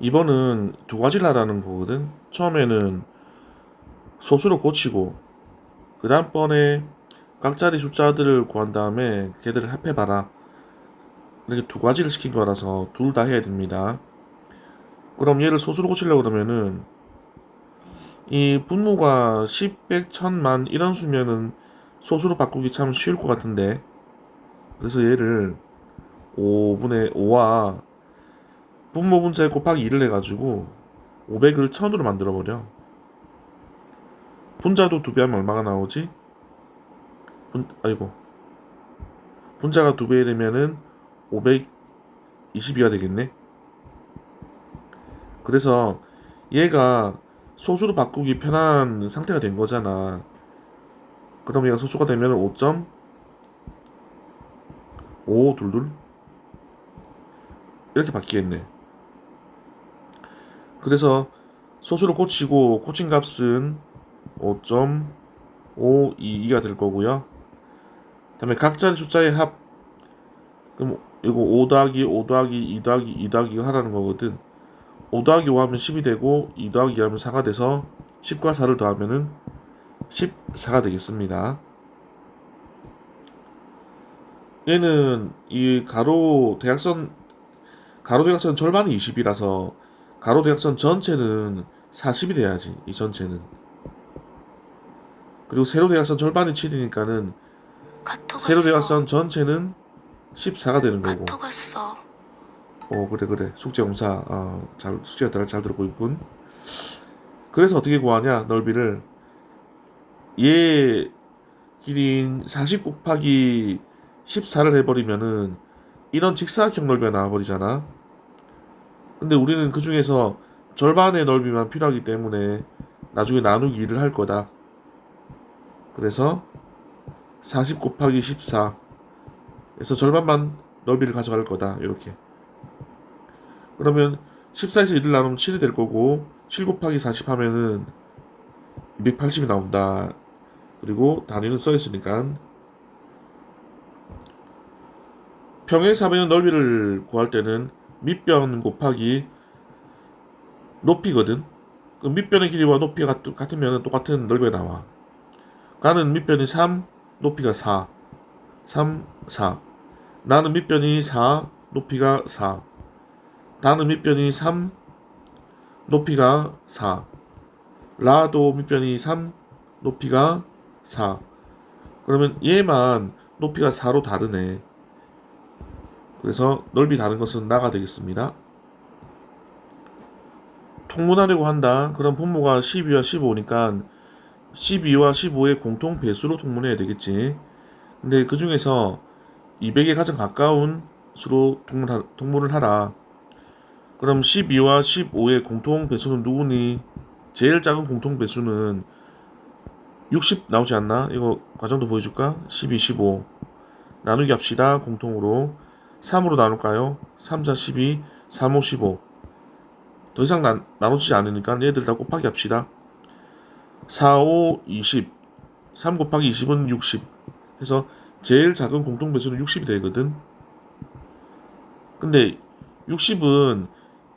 2번은 두 가지를 하라는 거거든. 처음에는 소수로 고치고 그 다음번에 각자리 숫자들을 구한 다음에 걔들을 합해봐라. 이렇게 두 가지를 시킨 거라서 둘 다 해야 됩니다. 그럼 얘를 소수로 고치려고 그러면은 이 분모가 10, 100, 1000만 이런 수면은 소수로 바꾸기 참 쉬울 것 같은데, 그래서 얘를 5분의 5와 분모 분자에 곱하기 2를 해가지고 500을 1000으로 만들어버려. 분자도 2배 하면 얼마가 나오지? 아이고, 분자가 2배 되면은 522가 되겠네. 그래서 얘가 소수로 바꾸기 편한 상태가 된 거잖아. 그럼 얘가 소수가 되면 5.522 이렇게 바뀌겠네. 그래서 소수로 고치고 고친 값은 5.522가 될 거고요. 다음에 각자의 숫자의 합, 그럼 이거 5 더하기 5 더하기 2 더하기 2 더하기 하라는 거거든. 5 더하기 5 하면 10이 되고 2 더하기 2 하면 4가 돼서 10과 4를 더하면은 14가 되겠습니다. 얘는 이 가로 대각선 절반이 20이라서 가로 대각선 전체는 40이 돼야지. 이 전체는. 그리고 세로 대각선 절반이 7이니까는 카톡 세로 왔어. 대각선 전체는 14가 되는 거고. 카톡 왔어. 그래. 숙제 검사 숙제가 잘 들어고 있군. 그래서 어떻게 구하냐, 넓이를. 얘 길이인 40 곱하기 14를 해버리면은 이런 직사각형 넓이가 나와버리잖아. 근데 우리는 그 중에서 절반의 넓이만 필요하기 때문에 나중에 나누기 2를 할 거다. 그래서 40 곱하기 14에서 절반만 넓이를 가져갈 거다. 이렇게. 그러면 14에서 1을 나누면 7이 될 거고 7 곱하기 40 하면은 280이 나온다. 그리고 단위는 써있으니까 평행사변의 넓이를 구할 때는 밑변 곱하기 높이거든. 그 밑변의 길이와 높이가 같으면 똑같은 넓이가 나와. 가는 밑변이 3, 높이가 4. 3, 4. 나는 밑변이 4, 높이가 4. 다는 밑변이 3, 높이가 4. 라도 밑변이 3, 높이가 4. 그러면 얘만 높이가 4로 다르네. 그래서 넓이 다른 것은 나가 되겠습니다. 통분하려고 한다. 그럼 분모가 12와 15니까 12와 15의 공통 배수로 통분해야 되겠지. 근데 그 중에서 200에 가장 가까운 수로 통분을 하라. 그럼 12와 15의 공통 배수는 누구니? 제일 작은 공통 배수는 60 나오지 않나? 이거 과정도 보여줄까? 12, 15 나누기 합시다. 공통으로 3으로 나눌까요? 3, 4, 12, 3, 5, 15 더 이상 나눠지지 않으니까 얘들 다 곱하기 합시다. 4, 5, 20 3 곱하기 20은 60 해서 제일 작은 공통 배수는 60이 되거든. 근데 60은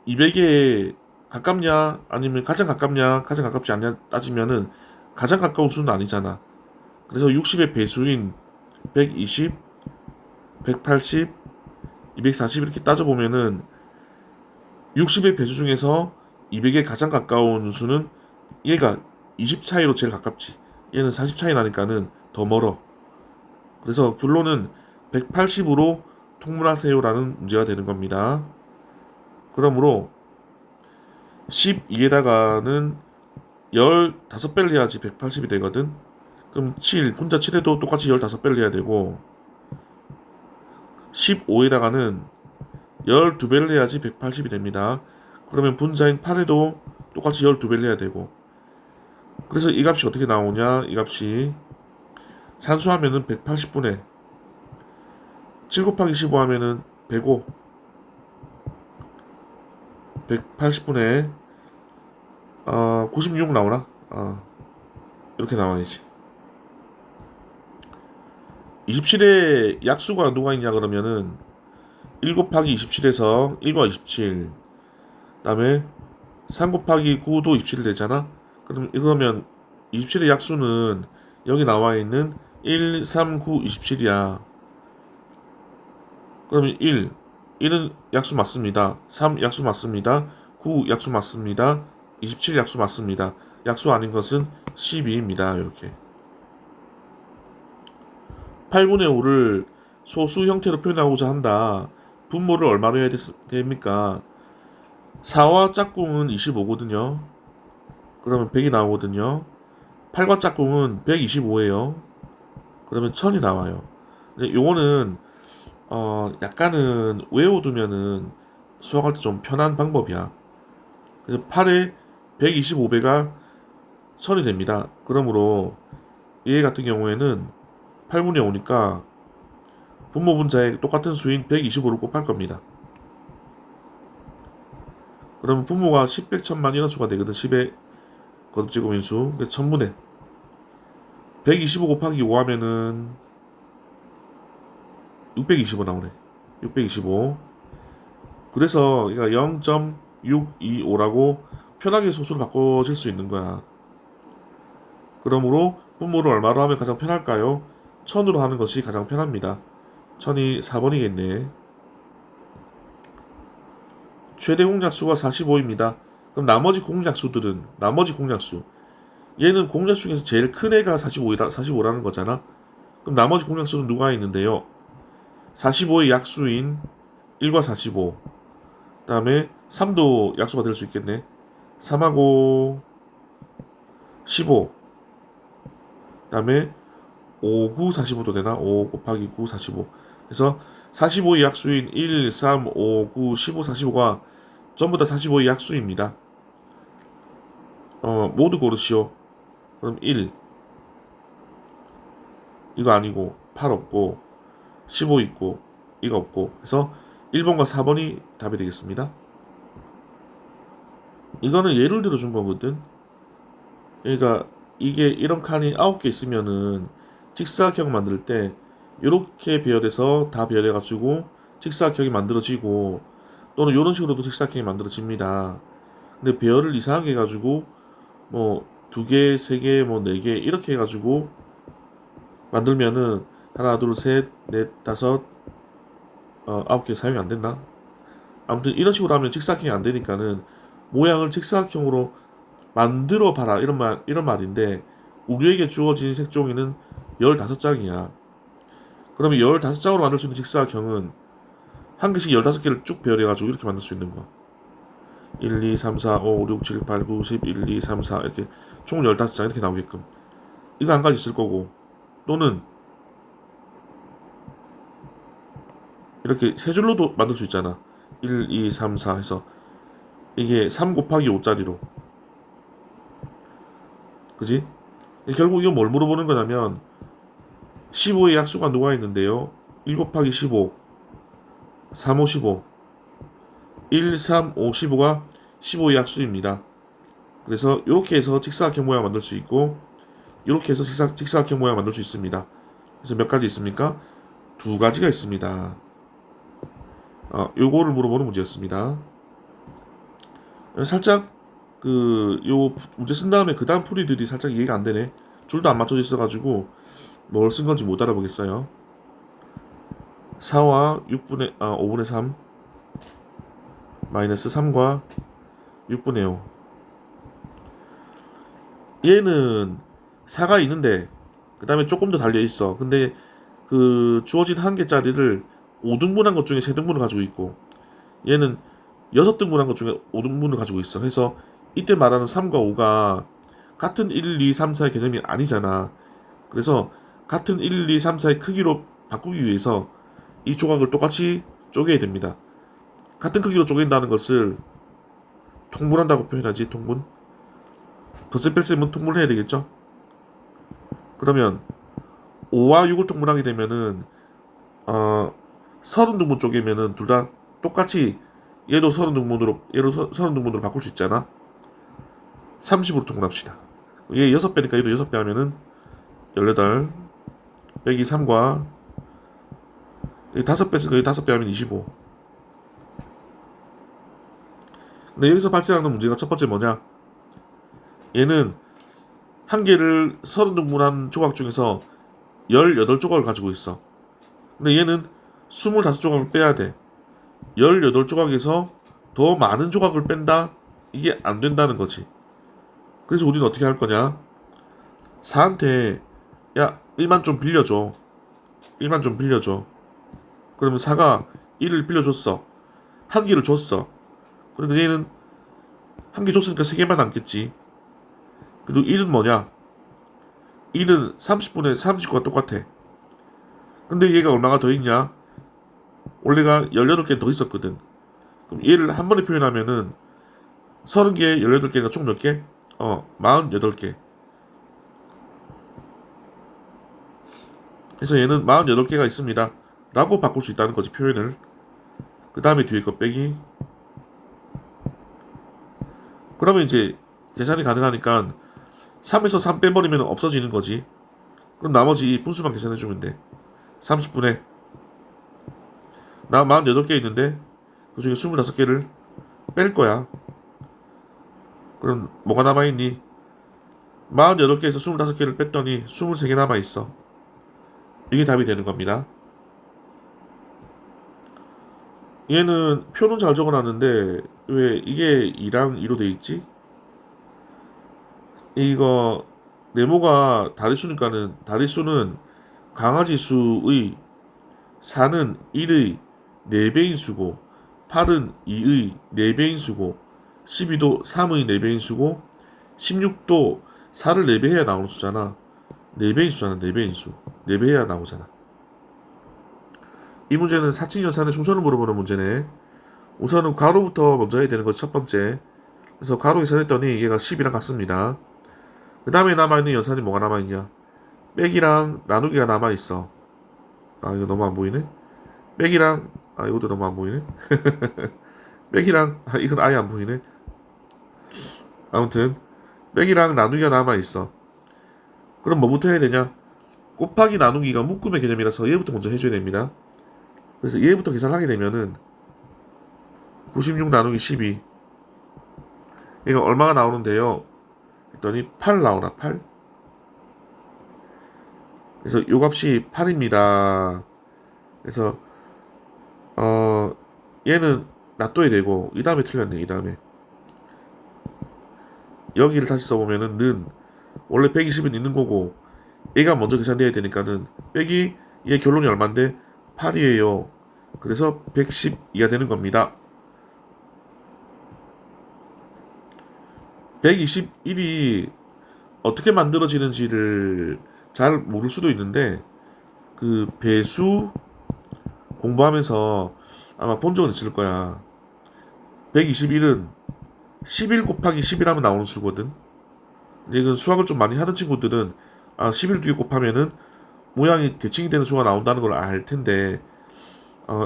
200에 가깝냐 아니면 가장 가깝냐 가장 가깝지 않냐 따지면은 가장 가까운 수는 아니잖아. 그래서 60의 배수인 120, 180, 240 이렇게 따져보면은 60의 배수 중에서 200에 가장 가까운 수는 얘가 20 차이로 제일 가깝지. 얘는 40 차이 나니까는 더 멀어. 그래서 결론은 180으로 통분하세요라는 문제가 되는 겁니다. 그러므로 12에다가는 15배를 해야지 180이 되거든. 그럼 7, 분자 7에도 똑같이 15배를 해야 되고 15에다가는 12배를 해야지 180이 됩니다. 그러면 분자인 8에도 똑같이 12배를 해야 되고, 그래서 이 값이 어떻게 나오냐, 이 값이 산수하면은 180분의 7 곱하기 15 하면은 105 180분의 96 나오나? 이렇게 나와야지. 27에 약수가 누가 있냐 그러면은 1 곱하기 27에서 1과 27 다음에 3 곱하기 9도 27이 되잖아. 그럼 이거면 27의 약수는 여기 나와 있는 1, 3, 9, 27이야. 그러면 1은 약수 맞습니다. 3 약수 맞습니다. 9 약수 맞습니다. 27 약수 맞습니다. 약수 아닌 것은 12입니다. 이렇게 8분의 5를 소수 형태로 표현하고자 한다. 분모를 얼마로 해야 됩니까? 4와 짝꿍은 25거든요. 그러면 100이 나오거든요. 8과 짝꿍은 125예요. 그러면 1000이 나와요. 근데 요거는 약간은 외워두면은 수학할 때 좀 편한 방법이야. 그래서 8에 125배가 1000이 됩니다. 그러므로 얘 같은 경우에는 8분의 5니까 분모 분자에 똑같은 수인 125를 곱할 겁니다. 그러면 분모가 10, 100, 1000만 이런 수가 되거든. 10의 거듭제곱인수. 그래서 1000분의 125 곱하기 5 하면은 625 나오네. 625. 그래서 그러니까 0.625라고 편하게 소수로 바꿔질 수 있는 거야. 그러므로 분모를 얼마로 하면 가장 편할까요? 1000으로 하는 것이 가장 편합니다. 1000이 4번이겠네. 최대 공약수가 45입니다. 그럼 나머지 공약수. 얘는 공약수 중에서 제일 큰 애가 45라는 거잖아. 그럼 나머지 공약수는 누가 있는데요? 45의 약수인 1과 45. 다음에 3도 약수가 될 수 있겠네. 3하고 15. 다음에 5, 9, 45도 되나? 5 곱하기 9, 45. 그래서 45의 약수인 1, 3, 5, 9, 15, 45가 전부 다 45의 약수입니다. 모두 고르시오. 그럼 1. 이거 아니고 8 없고 15 있고 이거 없고 해서 1번과 4번이 답이 되겠습니다. 이거는 예를 들어 준 거거든. 그러니까 이게 이런 칸이 9개 있으면은 직사각형 만들 때 이렇게 배열해서 다 배열해가지고 직사각형이 만들어지고 또는 이런 식으로도 직사각형이 만들어집니다. 근데 배열을 이상하게 해가지고 뭐 2개, 3개, 뭐 4개 이렇게 해가지고 만들면은 하나, 둘, 셋, 넷, 다섯, 9개 사용이 안 됐나? 아무튼 이런 식으로 하면 직사각형이 안 되니까는 모양을 직사각형으로 만들어 봐라 이런 말인데 우리에게 주어진 색종이는 15장이야. 그러면 15장으로 만들 수 있는 직사각형은 한 개씩 15개를 쭉 배열해가지고 이렇게 만들 수 있는 거. 1, 2, 3, 4, 5, 6, 7, 8, 9, 10, 1, 2, 3, 4 이렇게 총 15장 이렇게 나오게끔 이거 한 가지 있을 거고 또는 이렇게 세 줄로도 만들 수 있잖아. 1, 2, 3, 4 해서 이게 3 곱하기 5짜리로 그지? 결국 이거 뭘 물어보는 거냐면 15의 약수가 누가 있는데요? 1 곱하기 15 3, 5, 15 1, 3, 5, 15가 15의 약수입니다. 그래서 이렇게 해서 직사각형 모양 만들 수 있고 이렇게 해서 직사각형 모양 만들 수 있습니다. 그래서 몇 가지 있습니까? 2가지가 있습니다. 요거를 물어보는 문제였습니다. 살짝 요 문제 쓴 다음에 그 다음 풀이들이 살짝 이해가 안 되네. 줄도 안 맞춰져 있어가지고 뭘 쓴 건지 못 알아보겠어요. 4와 5분의 3 마이너스 3과 6분의 5. 얘는 4가 있는데 그 다음에 조금 더 달려 있어. 근데 그 주어진 한 개짜리를 5등분한 것 중에 3등분을 가지고 있고 얘는 6등분한 것 중에 5등분을 가지고 있어. 그래서 이때 말하는 3과 5가 같은 1, 2, 3, 4의 개념이 아니잖아. 그래서 같은 1, 2, 3, 4의 크기로 바꾸기 위해서 이 조각을 똑같이 쪼개야 됩니다. 같은 크기로 쪼갠다는 것을 통분한다고 표현하지. 통분. 덧셈 뺄셈은 통분을 해야 되겠죠. 그러면 5와 6을 통분하게 되면은 30등분 쪼개면은 둘 다 똑같이 얘도 30등분으로 바꿀 수 있잖아. 30으로 통분합시다. 얘 6배니까 얘도 6배 하면은 18 빼기 3과 5배 하면 25. 근데 여기서 발생하는 문제가 첫 번째 뭐냐? 얘는 한 개를 30등분한 조각 중에서 18조각을 가지고 있어. 근데 얘는 25조각을 빼야 돼. 18조각에서 더 많은 조각을 뺀다? 이게 안 된다는 거지. 그래서 우리는 어떻게 할 거냐? 4한테 야 1만 좀 빌려줘. 1만 좀 빌려줘. 그러면 4가 1을 빌려줬어. 한 개를 줬어. 그러니까 얘는 한 개 줬으니까 3개만 남겠지. 그리고 1은 뭐냐? 1은 30분의 39가 똑같아. 근데 얘가 얼마가 더 있냐? 원래가 18개 더 있었거든. 그럼 얘를 한 번에 표현하면은 30개, 18개가 총 몇 개? 48개. 그래서 얘는 48개가 있습니다. 라고 바꿀 수 있다는 거지, 표현을. 그 다음에 뒤에 거 빼기. 그러면 이제 계산이 가능하니까 3에서 3 빼버리면 없어지는 거지. 그럼 나머지 분수만 계산해주면 돼. 30분에 나 48개 있는데 그 중에 25개를 뺄 거야. 그럼 뭐가 남아있니? 48개에서 25개를 뺐더니 23개 남아있어. 이게 답이 되는 겁니다. 얘는 표는 잘 적어놨는데 왜 이게 2랑 2로 돼 있지? 이거 네모가 다리수니까는 다리수는 강아지 수의 4는 1의 4배인 수고 8은 2의 4배인 수고 12도 3의 4배인 수고 16도 4를 4배 해야 나오는 수잖아. 4배인 수잖아. 4배인 수. 4배 해야 나오잖아. 이 문제는 사칭연산의 충선을 물어보는 문제네. 우선은 가로부터 먼저 해야 되는 것이 첫 번째. 그래서 가로 계산했더니 얘가 10이랑 같습니다. 그 다음에 남아있는 연산이 뭐가 남아있냐? 빼기랑 나누기가 남아있어. 아 이거 너무 안 보이네. 빼기랑 이것도 너무 안 보이네. 빼기랑 이건 아예 안 보이네. 아무튼 빼기랑 나누기가 남아있어. 그럼 뭐부터 해야 되냐? 곱하기 나누기가 묶음의 개념이라서 얘부터 먼저 해줘야 됩니다. 그래서 얘부터 계산을 하게 되면은 96 나누기 12 얘가 얼마가 나오는데요? 했더니 8 나오나 8? 그래서 요 값이 8입니다. 그래서 얘는 놔둬야 되고 이 다음에 틀렸네. 이 다음에 여기를 다시 써보면은 는 원래 120은 있는 거고 얘가 먼저 계산돼야 되니까는 빼기 얘 결론이 얼만데 8이에요. 그래서 112가 되는 겁니다. 121이 어떻게 만들어지는지를 잘 모를 수도 있는데 그 배수 공부하면서 아마 본 적은 있을 거야. 121은 11 곱하기 11하면 나오는 수거든. 근데 이건 수학을 좀 많이 하는 친구들은 11 뒤에 곱하면은 모양이 대칭이 되는 수가 나온다는 걸 알 텐데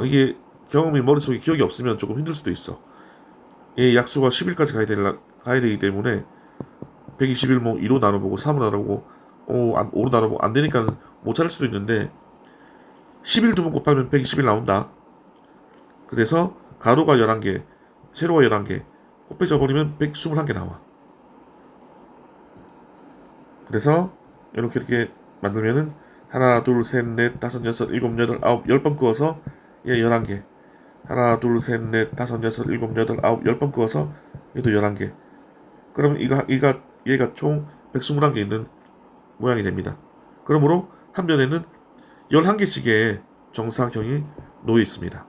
이게 경험이 머릿속에 기억이 없으면 조금 힘들 수도 있어. 이 약수가 10일까지 가야 되기 때문에 121 뭐 2로 나눠보고 3으로 나눠보고 5로 나눠보고 안 되니까 못 찾을 수도 있는데 11 두 번 곱하면 121 나온다. 그래서 가로가 11개, 세로가 11개 곱해져 버리면 121개 나와. 그래서 이렇게 만들면은 하나, 둘, 셋, 넷, 다섯, 여섯, 일곱, 여덟, 아홉, 10번 그어서 얘 11개. 하나, 둘, 셋, 넷, 다섯, 여섯, 일곱, 여덟, 아홉, 10번 그어서 얘도 11개. 그러면 얘가 총 121개 있는 모양이 됩니다. 그러므로 한 변에는 11개씩의 정사각형이 놓여 있습니다.